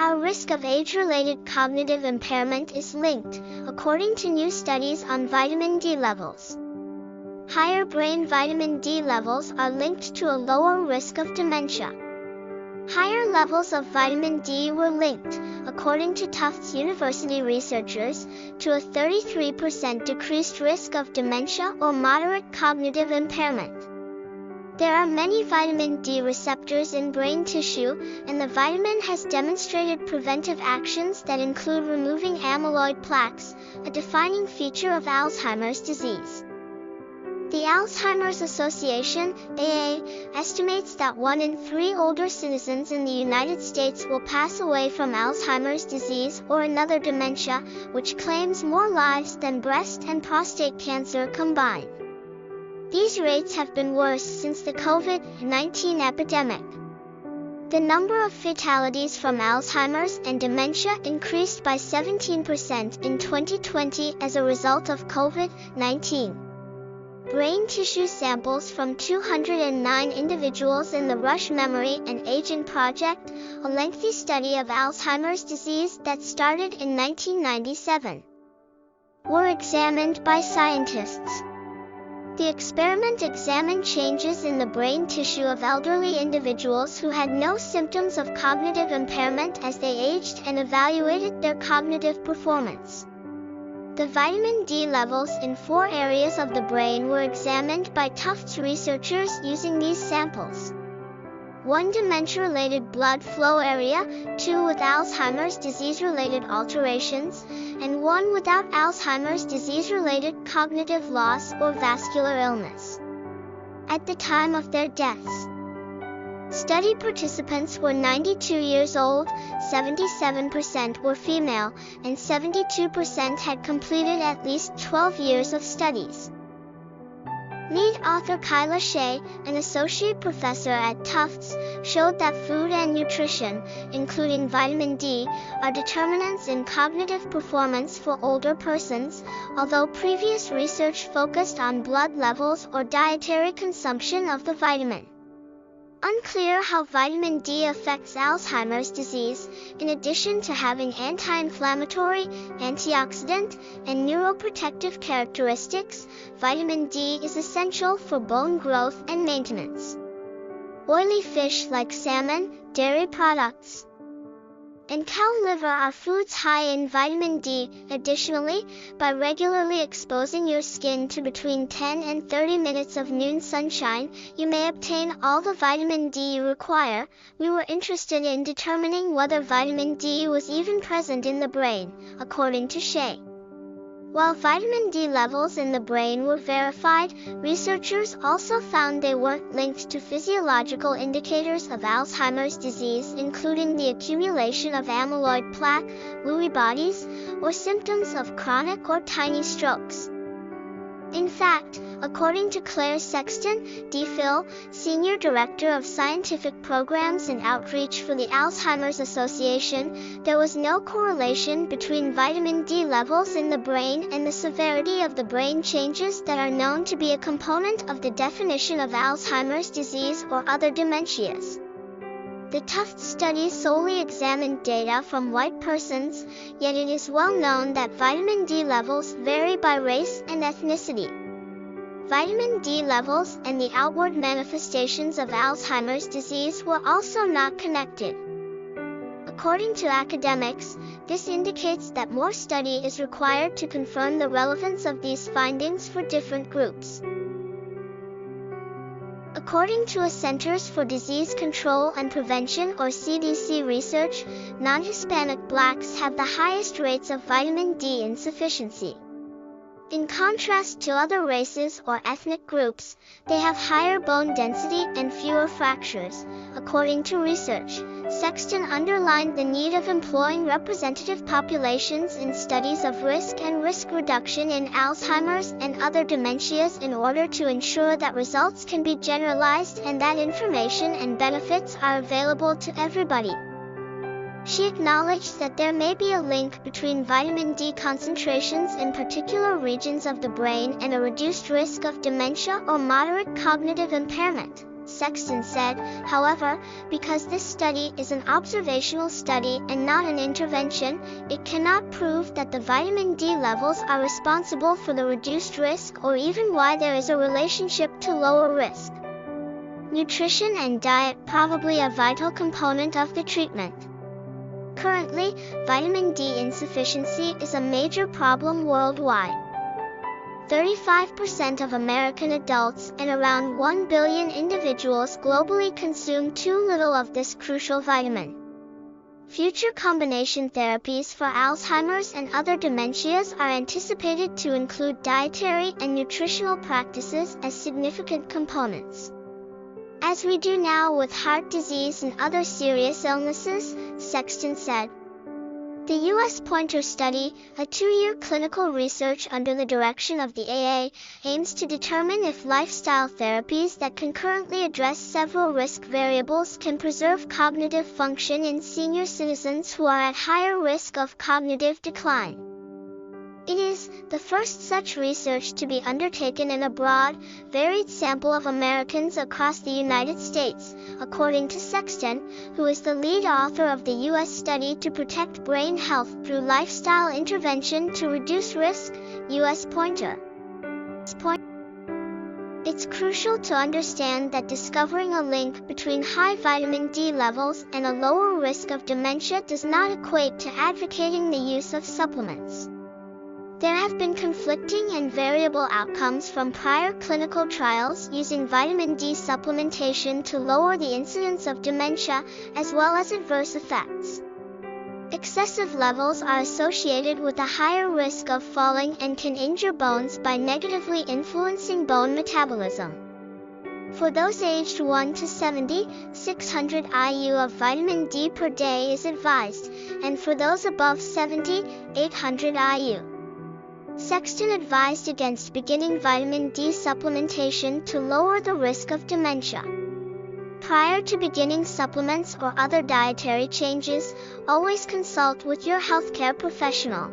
Our risk of age-related cognitive impairment is linked, according to new studies on vitamin D levels. Higher brain vitamin D levels are linked to a lower risk of dementia. Higher levels of vitamin D were linked, according to Tufts University researchers, to a 33% decreased risk of dementia or moderate cognitive impairment. There are many vitamin D receptors in brain tissue, and the vitamin has demonstrated preventive actions that include removing amyloid plaques, a defining feature of Alzheimer's disease. The Alzheimer's Association, AA, estimates that 1 in 3 older citizens in the United States will pass away from Alzheimer's disease or another dementia, which claims more lives than breast and prostate cancer combined. These rates have been worse since the COVID-19 epidemic. The number of fatalities from Alzheimer's and dementia increased by 17% in 2020 as a result of COVID-19. Brain tissue samples from 209 individuals in the Rush Memory and Aging Project, a lengthy study of Alzheimer's disease that started in 1997, were examined by scientists. The experiment examined changes in the brain tissue of elderly individuals who had no symptoms of cognitive impairment as they aged and evaluated their cognitive performance. The vitamin D levels in 4 areas of the brain were examined by Tufts researchers using these samples. 1 dementia-related blood flow area, 2 with Alzheimer's disease-related alterations, and 1 without Alzheimer's disease-related cognitive loss or vascular illness. At the time of their deaths, study participants were 92 years old, 77% were female, and 72% had completed at least 12 years of studies. Lead author Kyla Shea, an associate professor at Tufts, showed that food and nutrition, including vitamin D, are determinants in cognitive performance for older persons, although previous research focused on blood levels or dietary consumption of the vitamin. Unclear how vitamin D affects Alzheimer's disease. In addition to having anti-inflammatory, antioxidant, and neuroprotective characteristics, vitamin D is essential for bone growth and maintenance. Oily fish like salmon, dairy products, and cow liver are foods high in vitamin D. Additionally, by regularly exposing your skin to between 10 and 30 minutes of noon sunshine, you may obtain all the vitamin D you require. We were interested in determining whether vitamin D was even present in the brain, according to Shea. While vitamin D levels in the brain were verified, researchers also found they weren't linked to physiological indicators of Alzheimer's disease, including the accumulation of amyloid plaque, Lewy bodies, or symptoms of chronic or tiny strokes. In fact, according to Claire Sexton, DPhil, Senior Director of Scientific Programs and Outreach for the Alzheimer's Association, there was no correlation between vitamin D levels in the brain and the severity of the brain changes that are known to be a component of the definition of Alzheimer's disease or other dementias. The Tufts study solely examined data from white persons, yet it is well known that vitamin D levels vary by race and ethnicity. Vitamin D levels and the outward manifestations of Alzheimer's disease were also not connected. According to academics, this indicates that more study is required to confirm the relevance of these findings for different groups. According to a Centers for Disease Control and Prevention or CDC research, non-Hispanic blacks have the highest rates of vitamin D insufficiency. In contrast to other races or ethnic groups, they have higher bone density and fewer fractures, according to research. Sexton underlined the need of employing representative populations in studies of risk and risk reduction in Alzheimer's and other dementias in order to ensure that results can be generalized and that information and benefits are available to everybody. She acknowledged that there may be a link between vitamin D concentrations in particular regions of the brain and a reduced risk of dementia or moderate cognitive impairment. Sexton said. However, because this study is an observational study and not an intervention, it cannot prove that the vitamin D levels are responsible for the reduced risk or even why there is a relationship to lower risk. Nutrition and diet probably a vital component of the treatment. Currently, vitamin D insufficiency is a major problem worldwide. 35% of American adults and around 1 billion individuals globally consume too little of this crucial vitamin. Future combination therapies for Alzheimer's and other dementias are anticipated to include dietary and nutritional practices as significant components. As we do now with heart disease and other serious illnesses, Sexton said. The U.S. Pointer Study, a 2-year clinical research under the direction of the AA, aims to determine if lifestyle therapies that concurrently address several risk variables can preserve cognitive function in senior citizens who are at higher risk of cognitive decline. It is the first such research to be undertaken in a broad, varied sample of Americans across the United States, according to Sexton, who is the lead author of the U.S. study to protect brain health through lifestyle intervention to reduce risk, U.S. Pointer. It's crucial to understand that discovering a link between high vitamin D levels and a lower risk of dementia does not equate to advocating the use of supplements. There have been conflicting and variable outcomes from prior clinical trials using vitamin D supplementation to lower the incidence of dementia, as well as adverse effects. Excessive levels are associated with a higher risk of falling and can injure bones by negatively influencing bone metabolism. For those aged 1 to 70, 600 IU of vitamin D per day is advised, and for those above 70, 800 IU. Sexton advised against beginning vitamin D supplementation to lower the risk of dementia. Prior to beginning supplements or other dietary changes, always consult with your healthcare professional.